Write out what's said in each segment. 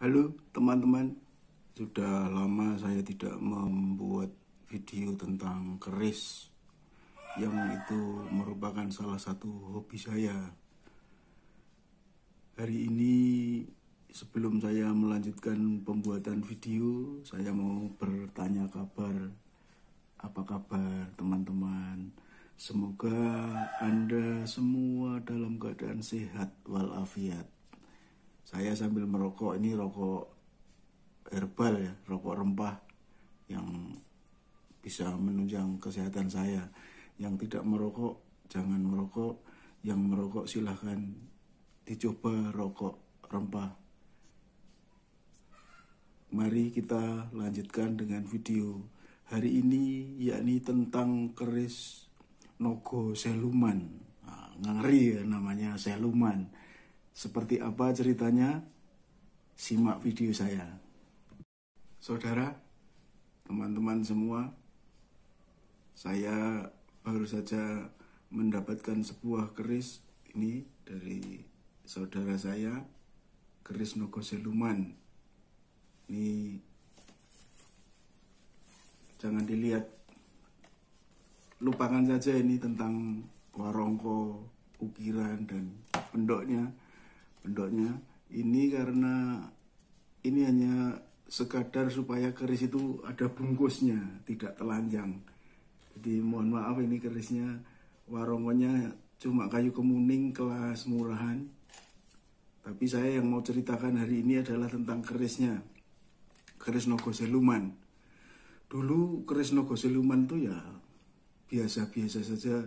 Halo teman-teman, sudah lama saya tidak membuat video tentang keris yang itu merupakan salah satu hobi saya. Hari ini sebelum saya melanjutkan pembuatan video, saya mau bertanya kabar. Apa kabar teman-teman? Semoga Anda semua dalam keadaan sehat walafiat. Saya sambil merokok, ini rokok herbal ya, rokok rempah yang bisa menunjang kesehatan saya. Yang tidak merokok, jangan merokok. Yang merokok silahkan dicoba rokok rempah. Mari kita lanjutkan dengan video hari ini, yakni tentang keris Nogo Seluman. Nah, ngeri ya namanya Seluman. Seperti apa ceritanya? Simak video saya. Saudara, teman-teman semua, saya baru saja mendapatkan sebuah keris ini dari saudara saya, keris Nogo Seluman. Ini jangan dilihat, lupakan saja ini tentang warongko, ukiran dan pendoknya. Ini karena ini hanya sekadar supaya keris itu ada bungkusnya, tidak telanjang. Jadi mohon maaf, ini kerisnya warongkonya cuma kayu kemuning kelas murahan. Tapi saya yang mau ceritakan hari ini adalah tentang kerisnya, keris Nogo Seluman. Dulu keris Nogo Seluman tuh ya biasa-biasa saja,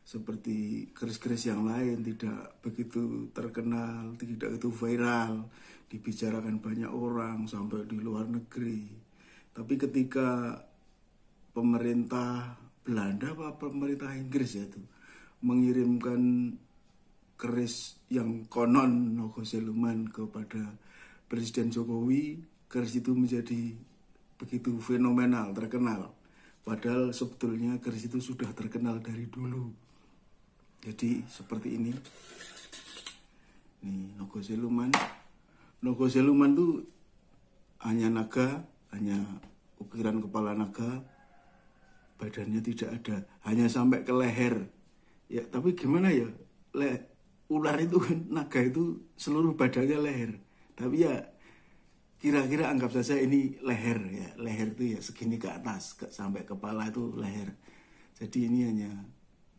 seperti keris-keris yang lain, tidak begitu terkenal, tidak begitu viral, dibicarakan banyak orang sampai di luar negeri. Tapi ketika pemerintah Belanda apa pemerintah Inggris ya itu mengirimkan keris yang konon Nogo Seluman kepada Presiden Jokowi, keris itu menjadi begitu fenomenal, terkenal. Padahal sebetulnya keris itu sudah terkenal dari dulu. Jadi seperti ini. Nih Nogo Seluman. Nogo Seluman tuh hanya naga, hanya ukiran kepala naga. Badannya tidak ada, hanya sampai ke leher. Ya, tapi gimana ya? Ular itu kan, naga itu seluruh badannya leher. Tapi ya kira-kira anggap saja ini leher ya. Leher itu ya segini ke atas, sampai kepala itu leher. Jadi ini hanya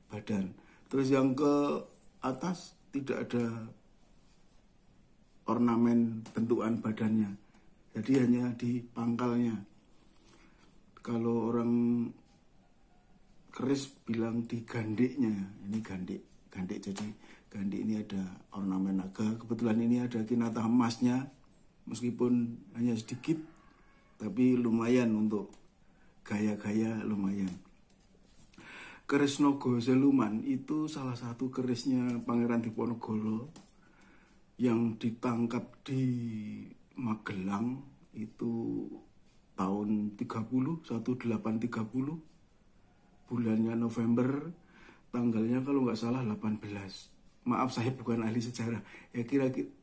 badan. Terus yang ke atas tidak ada ornamen bentukan badannya. Jadi hanya di pangkalnya. Kalau orang keris bilang di gandiknya, ini gandik. Jadi gandik ini ada ornamen naga. Kebetulan ini ada kinatah emasnya. Meskipun hanya sedikit, tapi lumayan untuk gaya-gaya, lumayan. Keris Nogo Seluman itu salah satu kerisnya Pangeran Diponegoro yang ditangkap di Magelang itu tahun 1830, bulannya November, tanggalnya kalau nggak salah 18. Maaf, saya bukan ahli sejarah. Ya kira-kira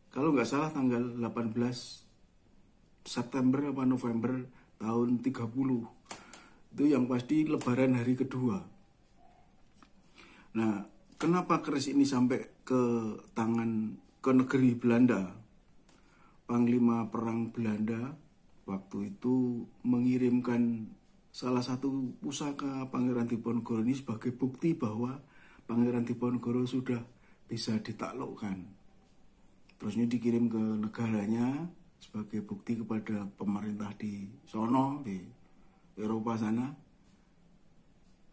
kalau nggak salah tanggal 18 September apa November tahun 30. Itu yang pasti lebaran hari kedua. Nah, kenapa keris ini sampai ke negeri Belanda? Panglima Perang Belanda waktu itu mengirimkan salah satu pusaka Pangeran Diponegoro ini sebagai bukti bahwa Pangeran Diponegoro sudah bisa ditaklukkan. Terus ini dikirim ke negaranya sebagai bukti kepada pemerintah di sono, di Eropa sana,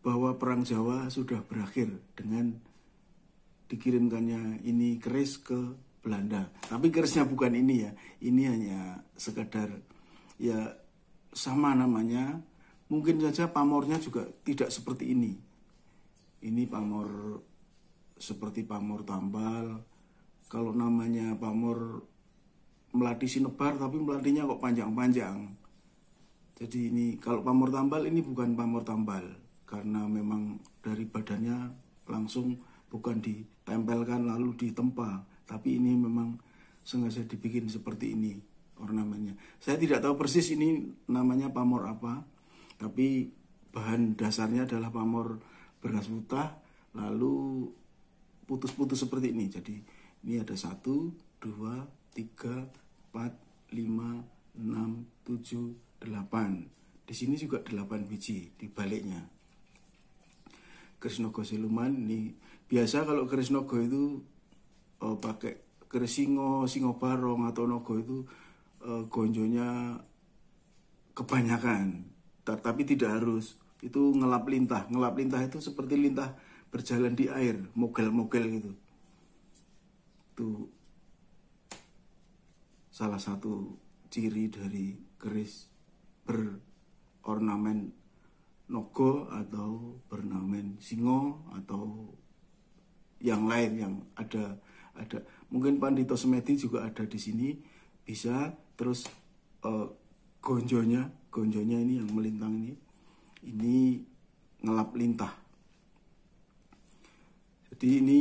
bahwa Perang Jawa sudah berakhir dengan dikirimkannya ini keris ke Belanda. Tapi kerisnya bukan ini ya, ini hanya sekadar ya sama namanya. Mungkin saja pamornya juga tidak seperti ini. Ini pamor seperti pamor tambal. Kalau namanya pamor melati sinebar, tapi melatinya kok panjang-panjang. Jadi ini kalau pamor tambal, ini bukan pamor tambal, karena memang dari badannya langsung, bukan ditempelkan lalu ditempa, tapi ini memang sengaja dibikin seperti ini. ornamennya. Saya tidak tahu persis ini namanya pamor apa, tapi bahan dasarnya adalah pamor beras putih, lalu putus-putus seperti ini. Jadi ini ada 1, 2, 3, 4, 5, 6, 7, 8. Di sini juga 8 biji di baliknya. Keris nogo siluman ini biasa kalau keris nogo itu pakai keris singo barong atau nogo itu gonjonya kebanyakan. Tapi tidak harus. Itu ngelap lintah. Ngelap lintah itu seperti lintah berjalan di air, mogel-mogel gitu. Itu salah satu ciri dari keris berornamen nogo atau berornamen singo atau yang lain yang ada mungkin Pandito Semedi juga ada di sini bisa. Terus gonjonya ini yang melintang ini ngelap lintah. Jadi ini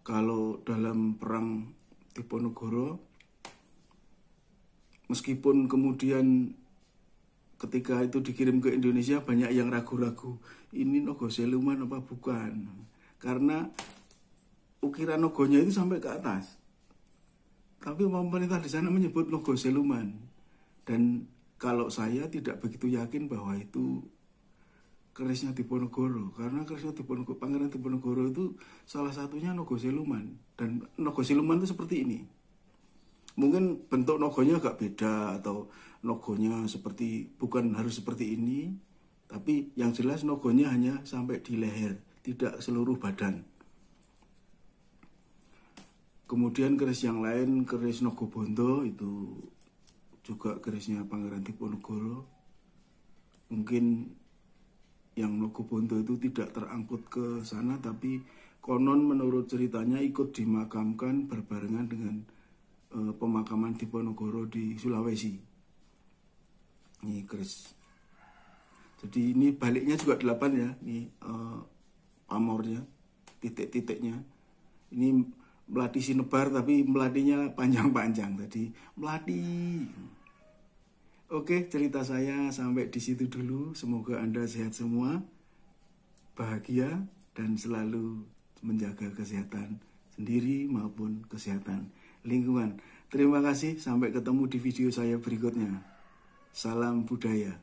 kalau dalam perang Diponegoro, meskipun kemudian ketika itu dikirim ke Indonesia banyak yang ragu-ragu, ini nogo siluman apa bukan? Karena ukiran nogonya itu sampai ke atas. Tapi pemerintah di sana menyebut nogo siluman. Dan kalau saya tidak begitu yakin bahwa itu kerisnya Diponegoro, karena kerisnya Diponegoro, Pangeran Diponegoro itu salah satunya nogo siluman. Dan nogo siluman itu seperti ini. Mungkin bentuk nogonya agak beda atau nogonya bukan harus seperti ini, tapi yang jelas nogonya hanya sampai di leher, tidak seluruh badan. Kemudian keris yang lain, keris Nogo Bondo itu juga kerisnya Pangeran Diponegoro. Mungkin yang Nogo Bondo itu tidak terangkut ke sana, tapi konon menurut ceritanya ikut dimakamkan berbarengan dengan pemakaman Diponegoro di Sulawesi. Ini keris. Jadi ini baliknya juga 8 ya, ini pamornya, titik-titiknya. Ini melati sinebar tapi melatinya panjang-panjang, tadi melati. Oke, cerita saya sampai di situ dulu. Semoga Anda sehat semua, bahagia, dan selalu menjaga kesehatan sendiri maupun kesehatan lingkungan. Terima kasih, sampai ketemu di video saya berikutnya. Salam budaya.